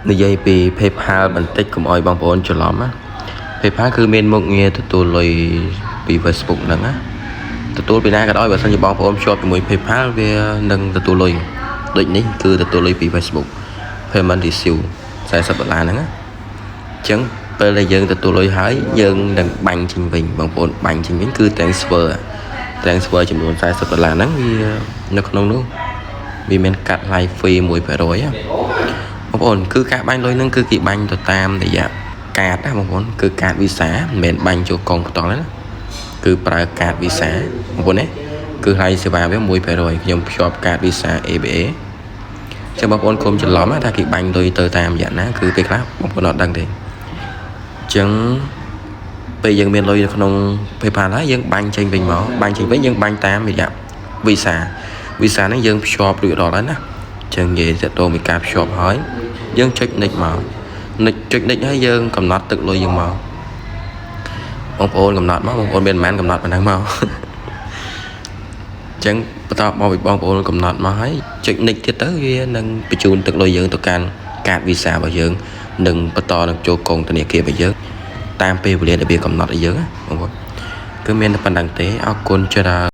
និយាយពី PayPal បន្តិចកុំឲ្យបងប្អូនច្រឡំណា PayPal គឺមានមុខងារទទួលលុយពី Facebook ហ្នឹងណាទទួលពីណាក៏ដោយបើសិនជាបងប្អូនភ្ជាប់ជាមួយ PayPal វានឹងទទួលលុយដូចនេះគឺទទួលលុយពី Facebook Payment Issue $40ហ្នឹងណាអញ្ចឹងពេលដែលយើងទទួលលុយហើយយើងនឹងបាញ់ចេញវិញបងប្អូនបាញ់ចេញវិញគឺ transfer ចំនួន$40ហ្នឹងវានៅក្នុងនោះវាមានកាត់ live fee 1%ណាបងប្អូនគឺការបាញ់លុយហ្នឹងគឺគេបាញ់ទៅតាមរយៈកាតណាបងប្អូនគឺកាត Visa មិនមែនបាញ់ចូលកងផ្ទាល់ទេណាគឺប្រើកាត Visa បងប្អូនណាគឺហើយសេវាវា1%ខ្ញុំភ្ជាប់កាត Visa ABA ចាំបងប្អូនកុំច្រឡំថាគេបាញ់លុយទៅតាមរយៈណាគឺពេលខ្លះបងប្អូនអត់ដឹងទេអញ្ចឹងពេលយើងមានលុយនៅក្នុង PayPal ហើយយើងបាញ់ចេញវិញមកបាញ់ចេញវិញយើងបាញ់តាមរយៈ Visa ហ្នឹងយើងភ្ជាប់រួចរាល់ហើយណាអញ្ចឹងនិយាយទៅតមួយការភ្ជាប់ហើយយើងចុច next មកចុច next ហើយយើងកំណត់ទឹកលុយយើងមកបងប្អូនកំណត់មកបងប្អូនមានប៉ុន្មានកំណត់ប៉ុណ្ណឹងមកអញ្ចឹងបន្តមកពីបងប្អូនកំណត់មកហើយចុច next ទៀតទៅវានឹងបញ្ជូនទឹកលុយយើងទៅកាន់កាត Visa របស់យើងនឹងបន្តនឹងចូលកងធនាគាររបស់យើងតាមពេលវេលាដែលវាកំណត់ឲ្យយើងណាបងប្អូនគឺមានតែប៉ុណ្្នឹងទេអរគុណច្រើន